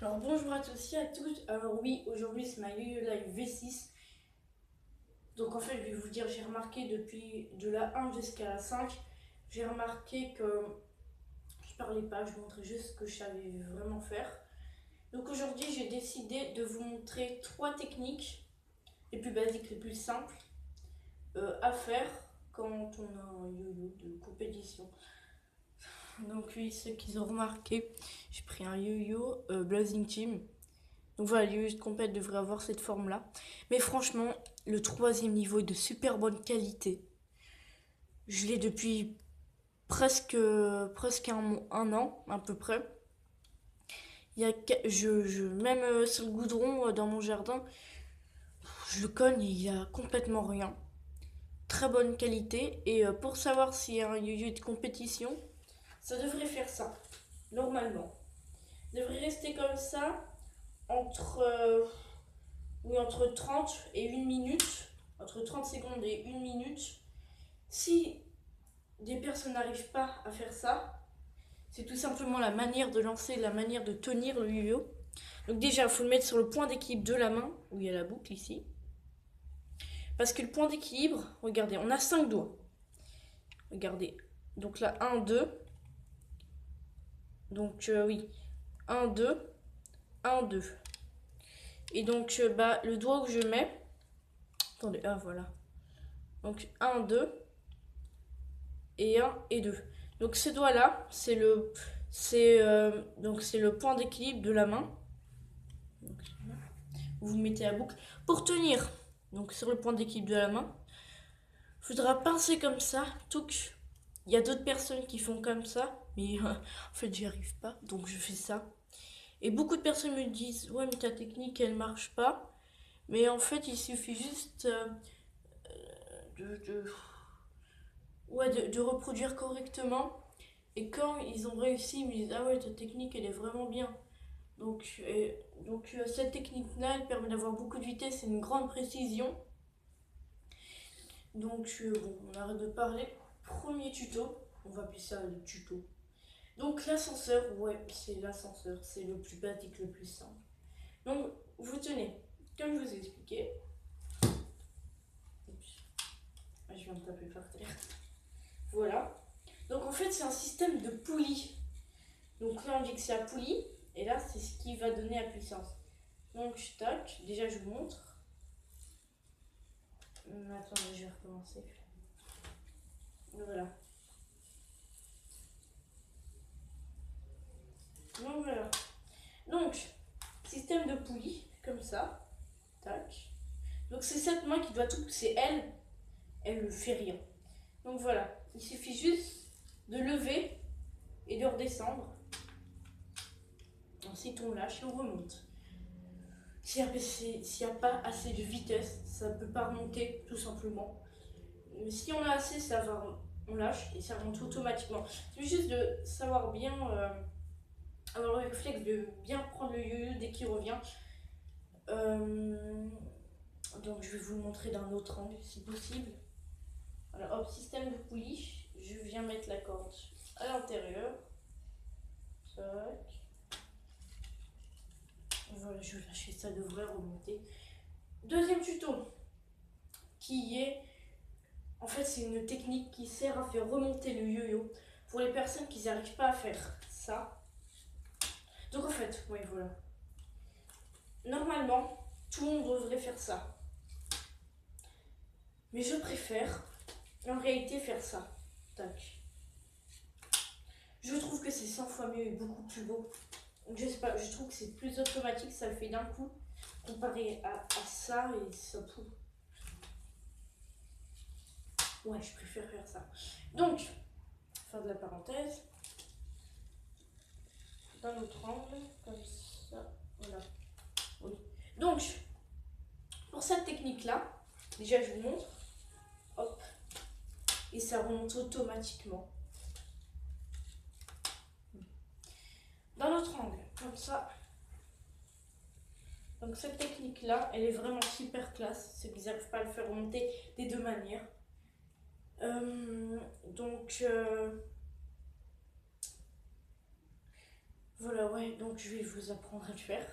Alors bonjour à tous et à toutes. Alors oui, aujourd'hui c'est ma YoYo Live V6. Donc en fait je vais vous dire, j'ai remarqué depuis de la 1 jusqu'à la 5, j'ai remarqué que je parlais pas, je montrais juste ce que je savais vraiment faire. Donc aujourd'hui j'ai décidé de vous montrer 3 techniques les plus basiques, les plus simples à faire quand on a un yo-yo de compétition. Donc oui, ceux qui ont remarqué, j'ai pris un yo-yo Blazing Team. Donc voilà, le yo-yo de compète devrait avoir cette forme-là. Mais franchement, le troisième niveau est de super bonne qualité. Je l'ai depuis presque un an, à peu près. Il y a, même sur le goudron dans mon jardin, je le cogne et il y a complètement rien. Très bonne qualité. Et pour savoir s'il y a un yo-yo de compétition, ça devrait faire ça, normalement. Il devrait rester comme ça entre, entre 30 et 1 minute. Entre 30 secondes et 1 minute. Si des personnes n'arrivent pas à faire ça, c'est tout simplement la manière de lancer, la manière de tenir le yo-yo. Donc déjà, il faut le mettre sur le point d'équilibre de la main, où il y a la boucle ici. Parce que le point d'équilibre, regardez, on a 5 doigts. Regardez, donc là, 1, 2. Donc oui, 1, 2, 1, 2. Et donc, le doigt que je mets, attendez, ah voilà. Donc 1, 2, et 1 et 2. Donc ces doigts-là, c'est le point d'équilibre de la main. Donc, vous mettez la boucle pour tenir. Donc sur le point d'équilibre de la main, il faudra pincer comme ça. Touc. Il y a d'autres personnes qui font comme ça, mais en fait j'y arrive pas, donc je fais ça. Et beaucoup de personnes me disent ouais mais ta technique elle marche pas. Mais en fait il suffit juste de, de reproduire correctement. Et quand ils ont réussi, ils me disent ah ouais ta technique elle est vraiment bien. Donc, cette technique-là, elle permet d'avoir beaucoup de vitesse et une grande précision. Donc bon, on arrête de parler. Premier tuto, on va appeler ça le tuto. Donc l'ascenseur, ouais, c'est l'ascenseur, c'est le plus basique, le plus simple. Donc vous tenez, comme je vous ai expliqué. Je viens de taper par terre. Voilà. Donc en fait c'est un système de poulie. Donc là on dit que c'est la poulie, et là c'est ce qui va donner la puissance. Donc je tac, déjà je vous montre. Attendez, je vais recommencer. Voilà. Donc voilà. Donc, système de poulie, comme ça. Tac. Donc c'est cette main qui doit tout. C'est elle. Elle ne fait rien. Donc voilà. Il suffit juste de lever et de redescendre. Ensuite on lâche et on remonte. S'il n'y a pas assez de vitesse, ça ne peut pas remonter tout simplement. Mais si on a assez, ça va, on lâche et ça remonte automatiquement. C'est juste de savoir bien avoir le réflexe de bien prendre le yo-yo dès qu'il revient. Donc je vais vous le montrer d'un autre angle si possible. Alors hop, système de poulie, je viens mettre la corde à l'intérieur. Tac. Voilà, je vais lâcher, ça devrait remonter. Deuxième tuto, qui est, en fait c'est une technique qui sert à faire remonter le yo-yo pour les personnes qui n'arrivent pas à faire ça. Donc en fait, oui voilà. Normalement, tout le monde devrait faire ça. Mais je préfère en réalité faire ça. Tac. Je trouve que c'est 100 fois mieux et beaucoup plus beau. Je sais pas, je trouve que c'est plus automatique, ça le fait d'un coup. Comparé à ça et ça pousse. Ouais, je préfère faire ça. Donc, fin de la parenthèse. D'un autre angle, comme ça. Voilà. Oui. Donc, pour cette technique-là, déjà je vous montre. Hop. Et ça remonte automatiquement. D'un autre angle, comme ça. Donc cette technique-là, elle est vraiment super classe. Ceux qui n'arrivent pas à le faire remonter des deux manières. Voilà, ouais, donc je vais vous apprendre à le faire.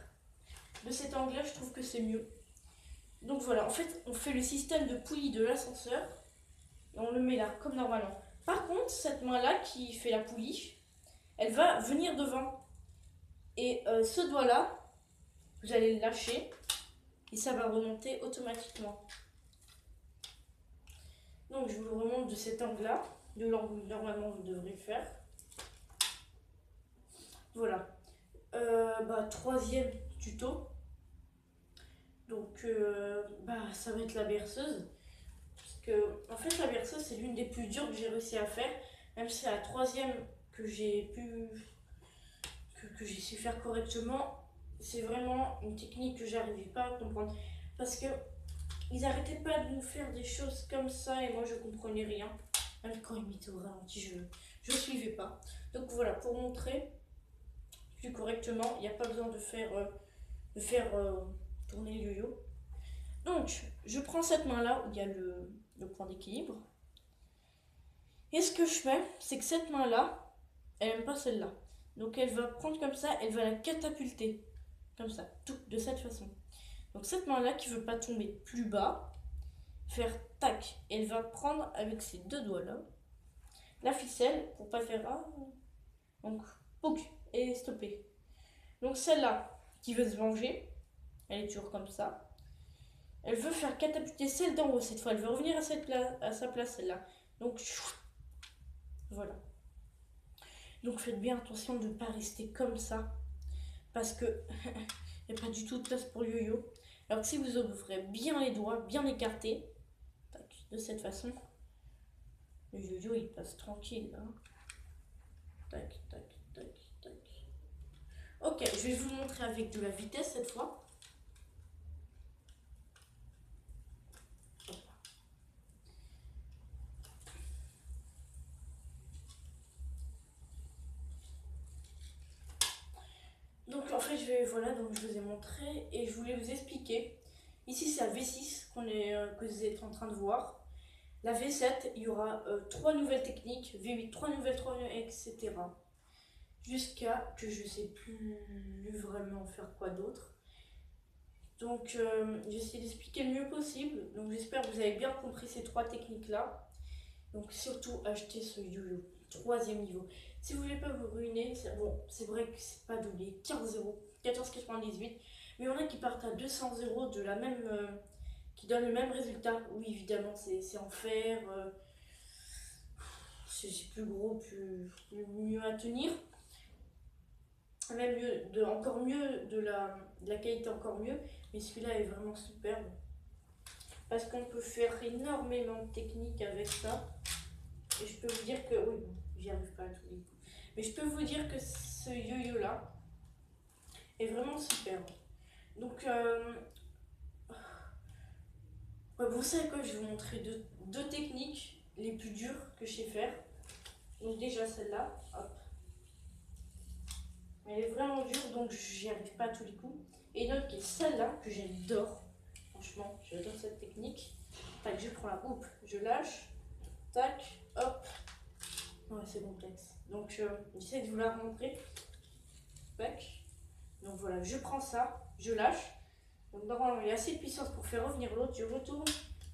De cet angle-là, je trouve que c'est mieux. Donc voilà, en fait, on fait le système de poulie de l'ascenseur et on le met là, comme normalement. Par contre, cette main-là qui fait la poulie, elle va venir devant. Et ce doigt-là, vous allez le lâcher et ça va remonter automatiquement. Donc je vous le remonte de cet angle-là, de l'angle où normalement vous devrez le faire. Voilà. Troisième tuto. Donc ça va être la berceuse. Parce que en fait la berceuse c'est l'une des plus dures que j'ai réussi à faire. Même si c'est la troisième que j'ai que j'ai su faire correctement. C'est vraiment une technique que j'arrivais pas à comprendre. Parce que ils arrêtaient pas de nous faire des choses comme ça et moi je comprenais rien. Même quand ils mettaient au ralenti, je suivais pas. Donc voilà, pour montrer plus correctement, il n'y a pas besoin de faire tourner le yo-yo. Donc, je prends cette main-là où il y a le point d'équilibre. Et ce que je fais, c'est que cette main-là, elle n'aime pas celle-là. Donc elle va prendre comme ça, elle va la catapulter. Comme ça, tout, de cette façon. Donc cette main-là qui veut pas tomber plus bas, faire tac. Elle va prendre avec ses deux doigts-là la ficelle pour pas faire ah. Donc, pouc, et stopper. Donc celle-là qui veut se venger, elle est toujours comme ça. Elle veut faire catapulter celle d'en haut cette fois. Elle veut revenir à sa place celle-là. Donc voilà. Donc faites bien attention de ne pas rester comme ça. Parce que il n'y a pas du tout de place pour le yo-yo. Alors que si vous ouvrez bien les doigts, bien écartés, de cette façon, le yo-yo il passe tranquille. Hein. Tac, tac, tac, tac. Ok, je vais vous montrer avec de la vitesse cette fois. Donc en fait, voilà, donc je vous ai montré et je voulais vous expliquer. Ici, c'est la V6 que vous êtes en train de voir. La V7, il y aura 3 nouvelles techniques, V8, 3 nouvelles, etc. Jusqu'à que je ne sais plus vraiment faire quoi d'autre. Donc j'essaie d'expliquer le mieux possible. Donc j'espère que vous avez bien compris ces 3 techniques-là. Donc surtout acheter ce yo-yo, 3e niveau. Si vous voulez pas vous ruiner, c'est vrai que c'est pas donné 15 euros, 14,98. Mais il y en a qui partent à 200 euros de la même, qui donnent le même résultat. Oui, évidemment, c'est en fer, c'est plus gros, mieux à tenir. Même mieux, encore mieux, de la qualité encore mieux. Mais celui-là est vraiment superbe. Parce qu'on peut faire énormément de techniques avec ça. Et je peux vous dire que, oui, bon, j'y arrive pas à tous les coups. Mais je peux vous dire que ce yo-yo là est vraiment superbe. Donc, vous savez quoi, je vais vous montrer deux techniques les plus dures que je sais faire. Donc déjà celle-là, hop. Elle est vraiment dure, donc j'y arrive pas à tous les coups. Et une autre qui est celle-là, que j'adore. Franchement, j'adore cette technique. Tac, je prends la houppe, je lâche. Tac, hop. Ouais, c'est complexe. Donc, j'essaie de vous la remontrer. Tac. Donc voilà, je prends ça, je lâche. Donc normalement, il y a assez de puissance pour faire revenir l'autre. Je retourne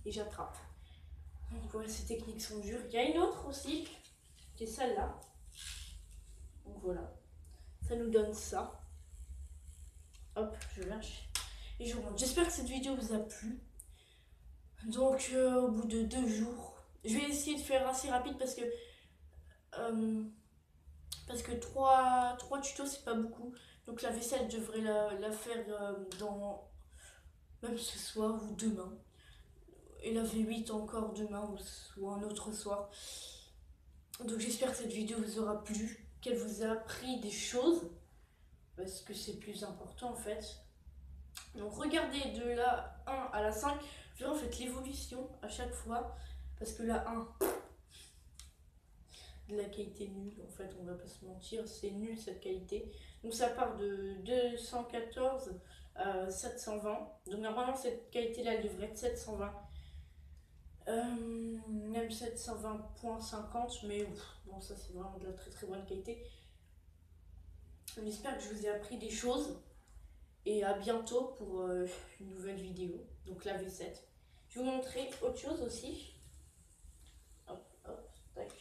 et j'attrape. Donc ouais, ces techniques sont dures. Il y a une autre aussi, qui est celle-là. Donc voilà. Ça nous donne ça. Hop, je lâche. Et je remonte. J'espère que cette vidéo vous a plu. Donc au bout de 2 jours, je vais essayer de faire assez rapide parce que 3 tutos c'est pas beaucoup. Donc la vaisselle je devrais la faire dans même ce soir ou demain. Et la V8 encore demain ou un autre soir. Donc j'espère que cette vidéo vous aura plu, qu'elle vous a appris des choses. Parce que c'est plus important en fait. Donc regardez de la 1 à la 5. Vous verrez en fait l'évolution à chaque fois. Parce que la 1, de la qualité nulle, en fait on va pas se mentir, c'est nul cette qualité. Donc ça part de 214 à 720. Donc normalement cette qualité là elle devrait être 720. Même 720.50, mais bon ça c'est vraiment de la très très bonne qualité. J'espère que je vous ai appris des choses. Et à bientôt pour une nouvelle vidéo. Donc la V7. Je vais vous montrer autre chose aussi. Hop, hop, tac.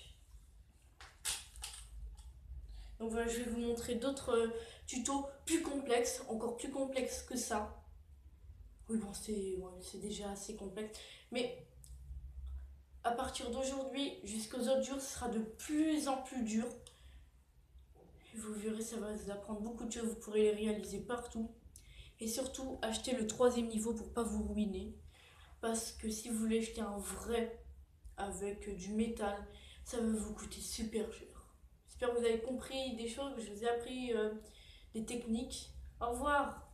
Donc voilà, je vais vous montrer d'autres tutos plus complexes, encore plus complexes que ça. Oui, bon, c'est déjà assez complexe. Mais à partir d'aujourd'hui jusqu'aux autres jours, ce sera de plus en plus dur. Vous verrez, ça va vous apprendre beaucoup de choses. Vous pourrez les réaliser partout. Et surtout, achetez le 3e niveau pour pas vous ruiner. Parce que si vous voulez acheter un vrai avec du métal, ça va vous coûter super cher. J'espère que vous avez compris des choses, que je vous ai appris des techniques. Au revoir!